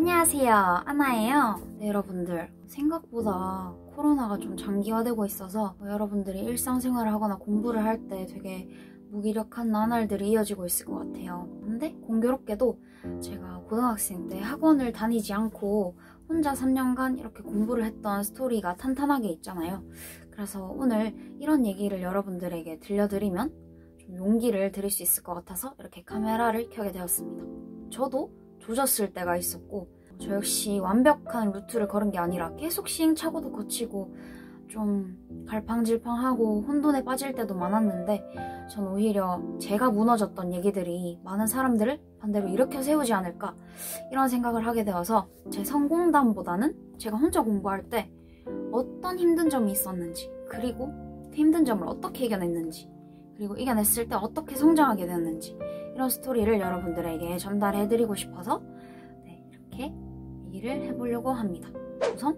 안녕하세요, 아나예요. 네, 여러분들 생각보다 코로나가 좀 장기화되고 있어서 여러분들이 일상생활을 하거나 공부를 할 때 되게 무기력한 나날들이 이어지고 있을 것 같아요. 근데 공교롭게도 제가 고등학생 때 학원을 다니지 않고 혼자 3년간 이렇게 공부를 했던 스토리가 탄탄하게 있잖아요. 그래서 오늘 이런 얘기를 여러분들에게 들려드리면 좀 용기를 드릴 수 있을 것 같아서 이렇게 카메라를 켜게 되었습니다. 저도 조졌을 때가 있었고 저 역시 완벽한 루트를 걸은 게 아니라 계속 시행착오도 거치고 좀 갈팡질팡하고 혼돈에 빠질 때도 많았는데 전 오히려 제가 무너졌던 얘기들이 많은 사람들을 반대로 일으켜 세우지 않을까 이런 생각을 하게 되어서 제 성공담보다는 제가 혼자 공부할 때 어떤 힘든 점이 있었는지, 그리고 그 힘든 점을 어떻게 이겨냈는지, 그리고 이겨냈을 때 어떻게 성장하게 되었는지 이런 스토리를 여러분들에게 전달해드리고 싶어서 이렇게 얘기를 해보려고 합니다. 우선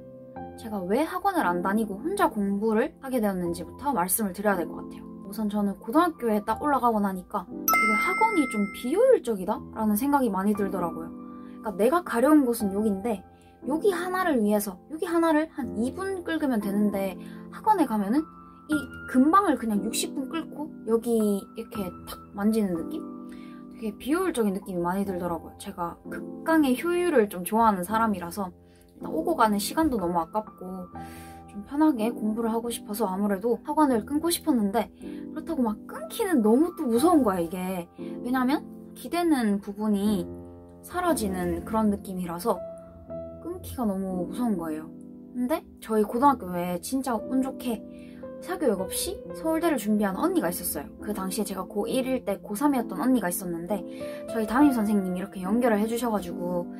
제가 왜 학원을 안 다니고 혼자 공부를 하게 되었는지부터 말씀을 드려야 될 것 같아요. 우선 저는 고등학교에 딱 올라가고 나니까 되게 학원이 좀 비효율적이다? 라는 생각이 많이 들더라고요. 그러니까 내가 가려운 곳은 여기인데 여기 하나를 위해서 여기 하나를 한 2분 끌면 되는데 학원에 가면은 이 근방을 그냥 60분 끌고 여기 이렇게 탁 만지는 느낌? 되게 비효율적인 느낌이 많이 들더라고요. 제가 극강의 효율을 좀 좋아하는 사람이라서 오고 가는 시간도 너무 아깝고 좀 편하게 공부를 하고 싶어서 아무래도 학원을 끊고 싶었는데 그렇다고 막 끊기는 너무 또 무서운 거야 이게. 왜냐면 기대는 부분이 사라지는 그런 느낌이라서 끊기가 너무 무서운 거예요. 근데 저희 고등학교에 진짜 운 좋게 사교육 없이 서울대를 준비한 언니가 있었어요. 그 당시에 제가 고1일 때 고3이었던 언니가 있었는데 저희 담임선생님이 이렇게 연결을 해주셔가지고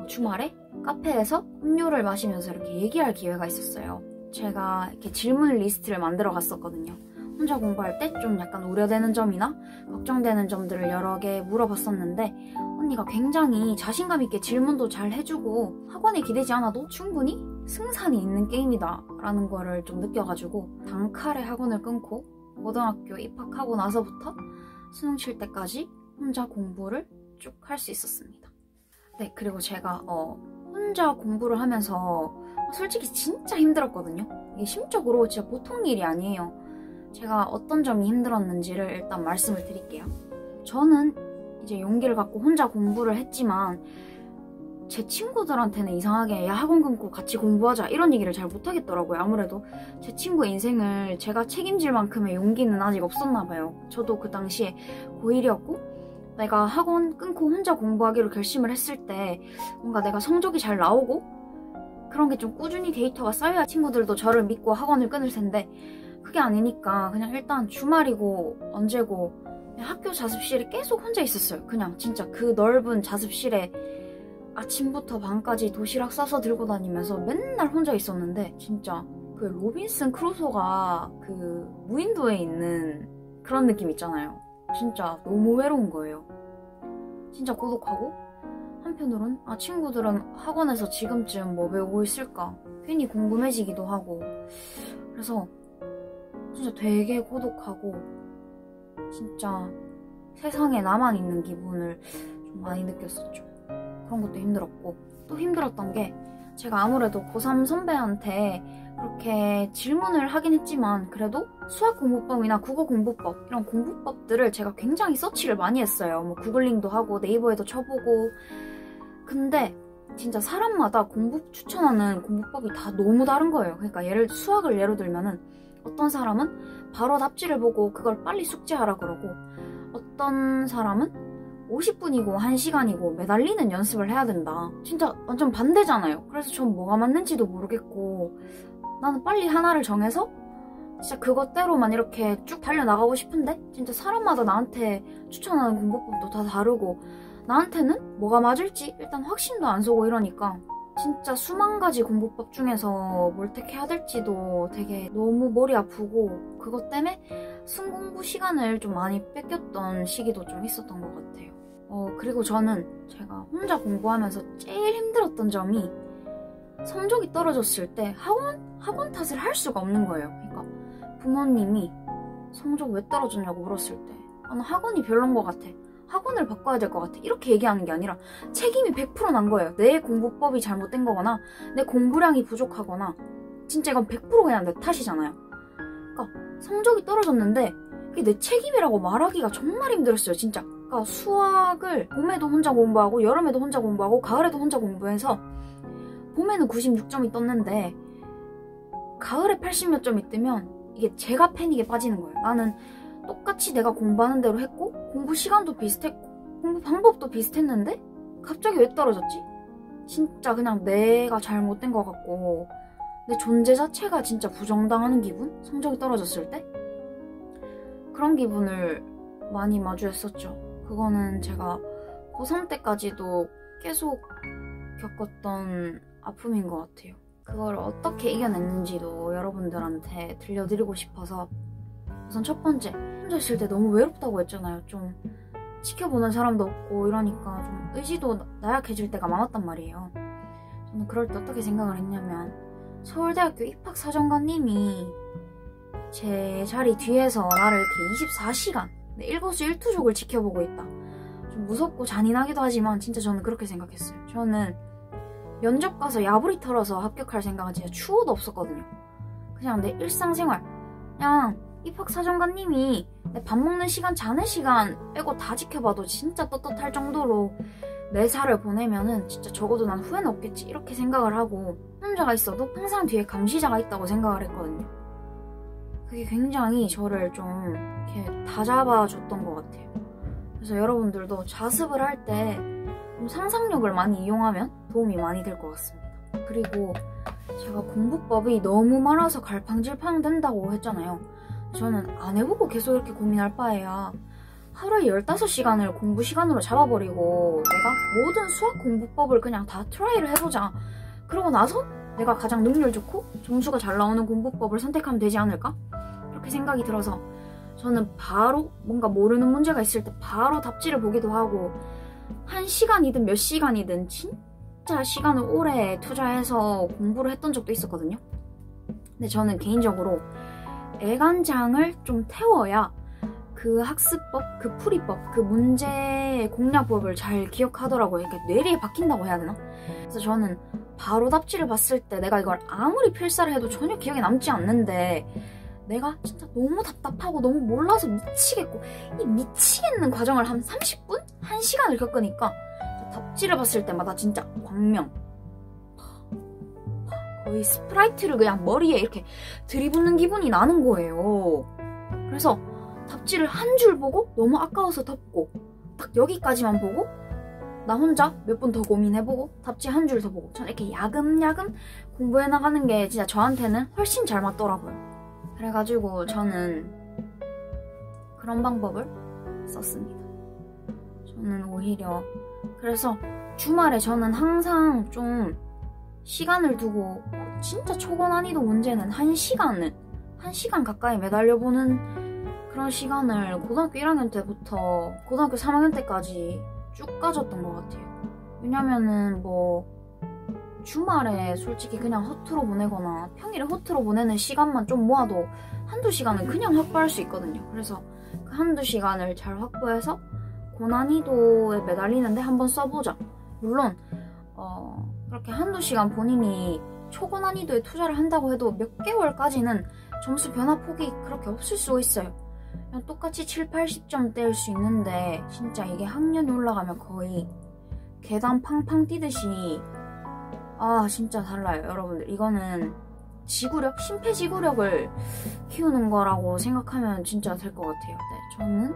주말에 카페에서 음료를 마시면서 이렇게 얘기할 기회가 있었어요. 제가 이렇게 질문 리스트를 만들어 갔었거든요. 혼자 공부할 때 좀 약간 우려되는 점이나 걱정되는 점들을 여러 개 물어봤었는데 언니가 굉장히 자신감 있게 질문도 잘 해주고 학원에 기대지 않아도 충분히 승산이 있는 게임이다 라는 거를 좀 느껴가지고 단칼에 학원을 끊고 고등학교 입학하고 나서부터 수능 칠 때까지 혼자 공부를 쭉 할 수 있었습니다. 네, 그리고 제가 혼자 공부를 하면서 솔직히 진짜 힘들었거든요. 이게 심적으로 진짜 보통 일이 아니에요. 제가 어떤 점이 힘들었는지를 일단 말씀을 드릴게요. 저는 이제 용기를 갖고 혼자 공부를 했지만 제 친구들한테는 이상하게 야 학원 끊고 같이 공부하자 이런 얘기를 잘 못하겠더라고요. 아무래도 제 친구 인생을 제가 책임질 만큼의 용기는 아직 없었나 봐요. 저도 그 당시에 고1이었고 내가 학원 끊고 혼자 공부하기로 결심을 했을 때 뭔가 내가 성적이 잘 나오고 그런 게 좀 꾸준히 데이터가 쌓여야 친구들도 저를 믿고 학원을 끊을 텐데 그게 아니니까 그냥 일단 주말이고 언제고 그냥 학교 자습실에 계속 혼자 있었어요. 그냥 진짜 그 넓은 자습실에 아침부터 밤까지 도시락 싸서 들고 다니면서 맨날 혼자 있었는데 진짜 그 로빈슨 크루소가 그 무인도에 있는 그런 느낌 있잖아요. 진짜 너무 외로운 거예요. 진짜 고독하고 한편으론 친구들은 학원에서 지금쯤 뭐 배우고 있을까 괜히 궁금해지기도 하고 그래서 진짜 되게 고독하고 진짜 세상에 나만 있는 기분을 좀 많이 느꼈었죠. 그런 것도 힘들었고 또 힘들었던 게 제가 아무래도 고3 선배한테 그렇게 질문을 하긴 했지만 그래도 수학 공부법이나 국어 공부법 이런 공부법들을 제가 굉장히 서치를 많이 했어요. 뭐 구글링도 하고 네이버에도 쳐보고 근데 진짜 사람마다 공부 추천하는 공부법이 다 너무 다른 거예요. 그러니까 수학을 예로 들면은 어떤 사람은 바로 답지를 보고 그걸 빨리 숙제하라 그러고 어떤 사람은 50분이고 1시간이고 매달리는 연습을 해야 된다. 진짜 완전 반대잖아요. 그래서 전 뭐가 맞는지도 모르겠고 나는 빨리 하나를 정해서 진짜 그것대로만 이렇게 쭉 달려나가고 싶은데 진짜 사람마다 나한테 추천하는 공부법도 다 다르고 나한테는 뭐가 맞을지 일단 확신도 안 서고 이러니까 진짜 수만 가지 공부법 중에서 뭘 택해야 될지도 되게 너무 머리 아프고 그것 때문에 순공부 시간을 좀 많이 뺏겼던 시기도 좀 있었던 것 같아요. 그리고 저는 제가 혼자 공부하면서 제일 힘들었던 점이 성적이 떨어졌을 때 학원 탓을 할 수가 없는 거예요. 그러니까 부모님이 성적 왜 떨어졌냐고 물었을 때 나는 학원이 별론 것 같아. 학원을 바꿔야 될 것 같아. 이렇게 얘기하는 게 아니라 책임이 100% 난 거예요. 내 공부법이 잘못된 거거나 내 공부량이 부족하거나 진짜 이건 100% 그냥 내 탓이잖아요. 그러니까 성적이 떨어졌는데 이게 내 책임이라고 말하기가 정말 힘들었어요. 진짜. 그러니까 수학을 봄에도 혼자 공부하고 여름에도 혼자 공부하고 가을에도 혼자 공부해서 봄에는 96점이 떴는데 가을에 80몇 점이 뜨면 이게 제가 패닉에 빠지는 거예요. 나는 똑같이 내가 공부하는 대로 했고 공부 시간도 비슷했고 공부 방법도 비슷했는데 갑자기 왜 떨어졌지? 진짜 그냥 내가 잘못된 것 같고 내 존재 자체가 진짜 부정당하는 기분? 성적이 떨어졌을 때? 그런 기분을 많이 마주했었죠. 그거는 제가 고3 때까지도 계속 겪었던 아픔인 것 같아요. 그걸 어떻게 이겨냈는지도 여러분들한테 들려드리고 싶어서 우선 첫 번째, 혼자 있을 때 너무 외롭다고 했잖아요. 좀 지켜보는 사람도 없고 이러니까 좀 의지도 나약해질 때가 많았단 말이에요. 저는 그럴 때 어떻게 생각을 했냐면 서울대학교 입학사정관님이 제 자리 뒤에서 나를 이렇게 24시간 일거수일투족을 지켜보고 있다. 좀 무섭고 잔인하기도 하지만 진짜 저는 그렇게 생각했어요. 저는 면접 가서 야부리 털어서 합격할 생각은 진짜 추호도 없었거든요. 그냥 내 일상생활 그냥 입학사정관님이 내 밥 먹는 시간, 자는 시간 빼고 다 지켜봐도 진짜 떳떳할 정도로 내 살을 보내면은 진짜 적어도 난 후회는 없겠지 이렇게 생각을 하고 혼자가 있어도 항상 뒤에 감시자가 있다고 생각을 했거든요. 그게 굉장히 저를 좀 이렇게 다잡아줬던 것 같아요. 그래서 여러분들도 자습을 할 때 상상력을 많이 이용하면 도움이 많이 될 것 같습니다. 그리고 제가 공부법이 너무 많아서 갈팡질팡 된다고 했잖아요. 저는 안 해보고 계속 이렇게 고민할 바에야 하루에 15시간을 공부 시간으로 잡아버리고 내가 모든 수학 공부법을 그냥 다 트라이를 해보자. 그러고 나서 내가 가장 능률 좋고 점수가 잘 나오는 공부법을 선택하면 되지 않을까? 이렇게 생각이 들어서 저는 바로 뭔가 모르는 문제가 있을 때 바로 답지를 보기도 하고 1시간이든 몇 시간이든 진짜 시간을 오래 투자해서 공부를 했던 적도 있었거든요. 근데 저는 개인적으로 애간장을 좀 태워야 그 학습법, 그 풀이법, 그 문제 공략법을 잘 기억하더라고요. 그러니까 뇌리에 박힌다고 해야 되나? 그래서 저는 바로 답지를 봤을 때 내가 이걸 아무리 필사를 해도 전혀 기억에 남지 않는데 내가 진짜 너무 답답하고 너무 몰라서 미치겠고 이 미치겠는 과정을 한 30분? 1시간을 겪으니까 답지를 봤을 때마다 진짜 광명 거의 스프라이트를 그냥 머리에 이렇게 들이붓는 기분이 나는 거예요. 그래서 답지를 한 줄 보고 너무 아까워서 덮고 딱 여기까지만 보고 나 혼자 몇 분 더 고민해보고 답지 한 줄 더 보고 저는 이렇게 야금야금 공부해 나가는 게 진짜 저한테는 훨씬 잘 맞더라고요. 그래가지고 저는 그런 방법을 썼습니다. 저는 오히려 그래서 주말에 저는 항상 좀 시간을 두고 진짜 초고난이도 문제는 1시간 가까이 매달려보는 그런 시간을 고등학교 1학년 때부터 고등학교 3학년 때까지 쭉 가졌던 것 같아요. 왜냐면은 뭐 주말에 솔직히 그냥 허투루 보내거나 평일에 허투루 보내는 시간만 좀 모아도 한두 시간은 그냥 확보할 수 있거든요. 그래서 그 한두 시간을 잘 확보해서 고난이도에 매달리는데 한번 써보자. 물론 그렇게 한두 시간 본인이 초고난이도에 투자를 한다고 해도 몇 개월까지는 점수 변화 폭이 그렇게 없을 수가 있어요. 그냥 똑같이 7, 80점 뗄 수 있는데 진짜 이게 학년이 올라가면 거의 계단 팡팡 뛰듯이 진짜 달라요. 여러분들 이거는 지구력, 심폐지구력을 키우는 거라고 생각하면 진짜 될 것 같아요. 네, 저는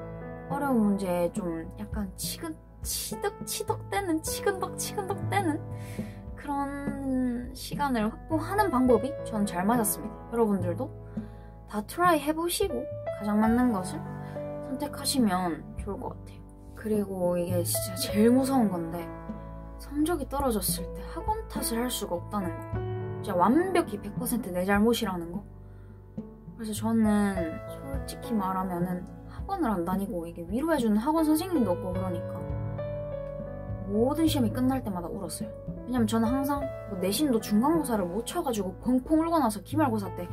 어려운 문제에 좀 약간 치덕치덕대는 치근덕치근덕대는 그런 시간을 확보하는 방법이 전 잘 맞았습니다. 여러분들도 다 트라이 해보시고 가장 맞는 것을 선택하시면 좋을 것 같아요. 그리고 이게 진짜 제일 무서운 건데 성적이 떨어졌을 때 학원 탓을 할 수가 없다는 거. 진짜 완벽히 100% 내 잘못이라는 거. 그래서 저는 솔직히 말하면은 학원을 안 다니고 이게 위로해주는 학원 선생님도 없고 그러니까 모든 시험이 끝날 때마다 울었어요. 왜냐면 저는 항상 뭐 내신도 중간고사를 못 쳐가지고 펑펑 울고 나서 기말고사 때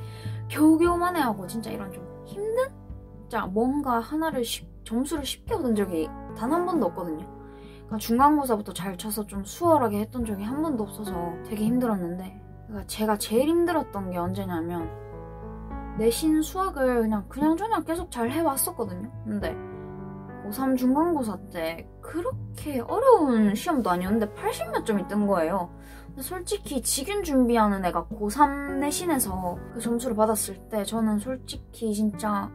겨우겨우 만회하고 진짜 이런 좀 힘든? 진짜 뭔가 하나를 점수를 쉽게 얻은 적이 단 한 번도 없거든요. 그러니까 중간고사부터 잘 쳐서 좀 수월하게 했던 적이 한 번도 없어서 되게 힘들었는데, 그러니까 제가 제일 힘들었던 게 언제냐면 내신 수학을 그냥저냥 계속 잘 해왔었거든요. 근데 고3 중간고사 때 그렇게 어려운 시험도 아니었는데 80몇 점이 뜬 거예요. 근데 솔직히 직윤 준비하는 애가 고3 내신에서 그 점수를 받았을 때 저는 솔직히 진짜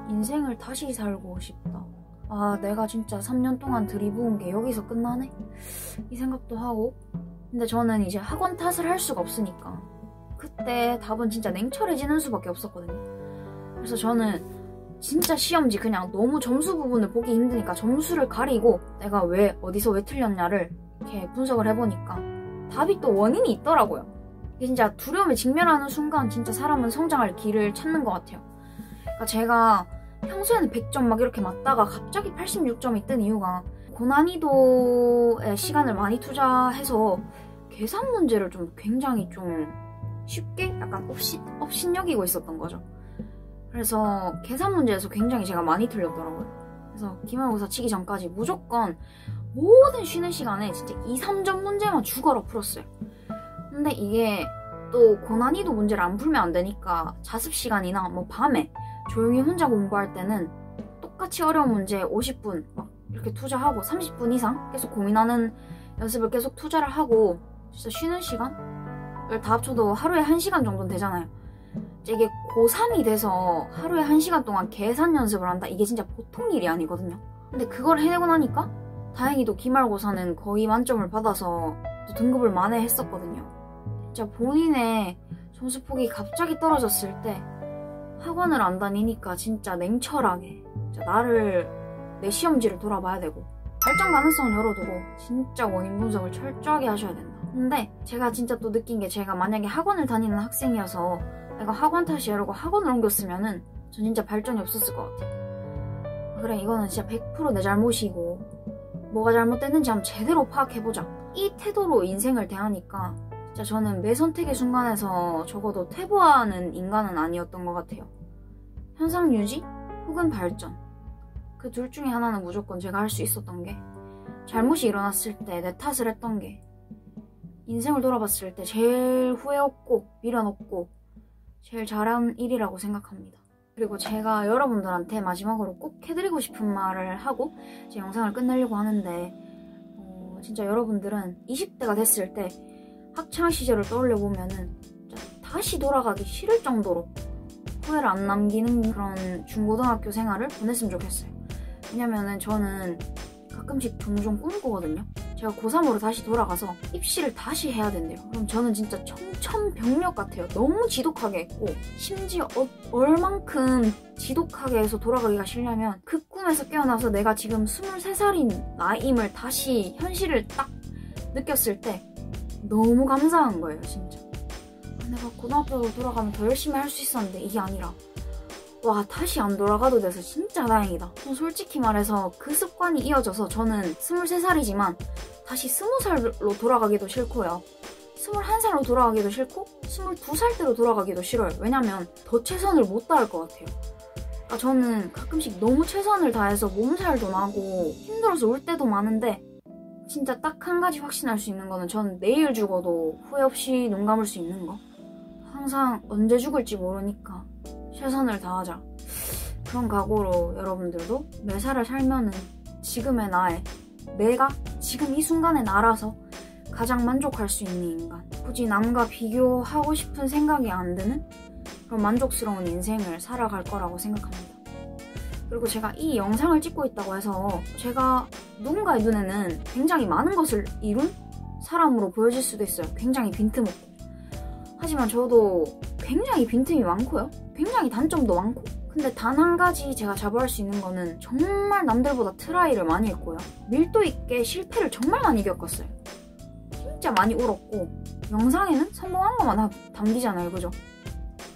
인생을 다시 살고 싶다. 아, 내가 진짜 3년 동안 들이부은 게 여기서 끝나네? 이 생각도 하고. 근데 저는 이제 학원 탓을 할 수가 없으니까 그때 답은 진짜 냉철해지는 수밖에 없었거든요. 그래서 저는 진짜 시험지 그냥 너무 점수 부분을 보기 힘드니까 점수를 가리고 내가 어디서 왜 틀렸냐를 이렇게 분석을 해보니까 답이 또 원인이 있더라고요. 이게 진짜 두려움에 직면하는 순간 진짜 사람은 성장할 길을 찾는 것 같아요. 그러니까 제가 평소에는 100점 막 이렇게 맞다가 갑자기 86점이 뜬 이유가 고난이도에 시간을 많이 투자해서 계산 문제를 좀 굉장히 좀 쉽게 약간 업신여기고 있었던 거죠. 그래서 계산 문제에서 굉장히 제가 많이 틀렸더라고요. 그래서 기말고사 치기 전까지 무조건 모든 쉬는 시간에 진짜 2, 3점 문제만 죽어라 풀었어요. 근데 이게 또 고난이도 문제를 안 풀면 안 되니까 자습 시간이나 뭐 밤에 조용히 혼자 공부할 때는 똑같이 어려운 문제에 50분 막 이렇게 투자하고 30분 이상 계속 고민하는 연습을 계속 투자를 하고 진짜 쉬는 시간을 다 합쳐도 하루에 1시간 정도는 되잖아요. 이게 고3이 돼서 하루에 1시간 동안 계산 연습을 한다? 이게 진짜 보통 일이 아니거든요. 근데 그걸 해내고 나니까 다행히도 기말고사는 거의 만점을 받아서 또 등급을 만회했었거든요. 진짜 본인의 점수 폭이 갑자기 떨어졌을 때 학원을 안 다니니까 진짜 냉철하게 진짜 내 시험지를 돌아봐야 되고 발전 가능성을 열어두고 진짜 원인 분석을 철저하게 하셔야 된다. 근데 제가 진짜 또 느낀 게 제가 만약에 학원을 다니는 학생이어서 내가 학원 탓이 이러고 학원을 옮겼으면은 전 진짜 발전이 없었을 것 같아요. 그래, 이거는 진짜 100% 내 잘못이고 뭐가 잘못됐는지 한번 제대로 파악해보자. 이 태도로 인생을 대하니까 진짜 저는 매 선택의 순간에서 적어도 퇴보하는 인간은 아니었던 것 같아요. 현상 유지 혹은 발전, 그 둘 중에 하나는 무조건 제가 할 수 있었던 게, 잘못이 일어났을 때 내 탓을 했던 게 인생을 돌아봤을 때 제일 후회 없고 미련 없고 제일 잘한 일이라고 생각합니다. 그리고 제가 여러분들한테 마지막으로 꼭 해드리고 싶은 말을 하고 제 영상을 끝내려고 하는데, 진짜 여러분들은 20대가 됐을 때 학창시절을 떠올려보면은 다시 돌아가기 싫을 정도로 후회를 안 남기는 그런 중고등학교 생활을 보냈으면 좋겠어요. 왜냐면은 저는 가끔씩 종종 꿈을 꾸거든요. 제가 고3으로 다시 돌아가서 입시를 다시 해야 된대요. 그럼 저는 진짜 청천벽력 같아요. 너무 지독하게 했고, 심지어 얼만큼 지독하게 해서 돌아가기가 싫냐면 그 꿈에서 깨어나서 내가 지금 23살인 나임을 다시 현실을 딱 느꼈을 때 너무 감사한 거예요, 진짜. 내가 고등학교로 돌아가면 더 열심히 할 수 있었는데 이게 아니라 와, 다시 안 돌아가도 돼서 진짜 다행이다. 솔직히 말해서 그 습관이 이어져서 저는 23살이지만 다시 20살로 돌아가기도 싫고요. 21살로 돌아가기도 싫고 22살 때로 돌아가기도 싫어요. 왜냐면 더 최선을 못 다할 것 같아요. 그러니까 저는 가끔씩 너무 최선을 다해서 몸살도 나고 힘들어서 울 때도 많은데, 진짜 딱 한 가지 확신할 수 있는 거는 저는 내일 죽어도 후회 없이 눈 감을 수 있는 거. 항상 언제 죽을지 모르니까 최선을 다하자. 그런 각오로 여러분들도 매사를 살면은 지금의 나에, 내가 지금 이 순간의 나라서 가장 만족할 수 있는 인간, 굳이 남과 비교하고 싶은 생각이 안 드는 그런 만족스러운 인생을 살아갈 거라고 생각합니다. 그리고 제가 이 영상을 찍고 있다고 해서 제가 누군가의 눈에는 굉장히 많은 것을 이룬 사람으로 보여질 수도 있어요. 굉장히 빈틈없고. 하지만 저도 굉장히 빈틈이 많고요. 굉장히 단점도 많고. 근데 단 한 가지 제가 자부할 수 있는 거는 정말 남들보다 트라이를 많이 했고요. 밀도 있게 실패를 정말 많이 겪었어요. 진짜 많이 울었고, 영상에는 성공한 것만 담기잖아요, 그죠?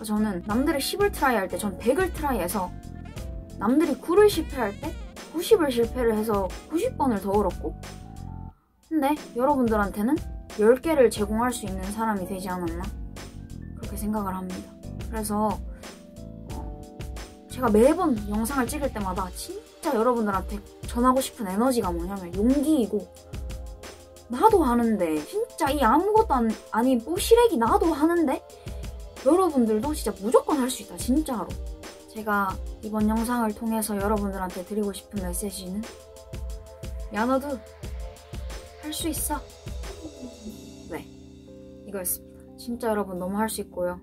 저는 남들이 10을 트라이 할 때 전 100을 트라이해서, 남들이 9를 실패할 때 90을 실패를 해서 90번을 더 울었고, 근데 여러분들한테는 10개를 제공할 수 있는 사람이 되지 않았나? 그렇게 생각을 합니다. 그래서 제가 매번 영상을 찍을 때마다 진짜 진짜 여러분들한테 전하고 싶은 에너지가 뭐냐면 용기이고, 나도 하는데 진짜 이 아무것도 아닌 뽀시래기 나도 하는데 여러분들도 진짜 무조건 할 수 있다, 진짜로. 제가 이번 영상을 통해서 여러분들한테 드리고 싶은 메시지는, 야 너도 할 수 있어. 네, 이거였습니다. 진짜 여러분 너무 할 수 있고요.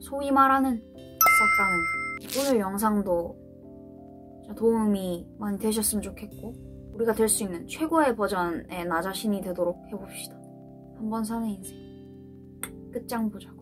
소위 말하는 싹가는, 오늘 영상도 도움이 많이 되셨으면 좋겠고, 우리가 될 수 있는 최고의 버전의 나 자신이 되도록 해봅시다. 한 번 사는 인생 끝장 보자.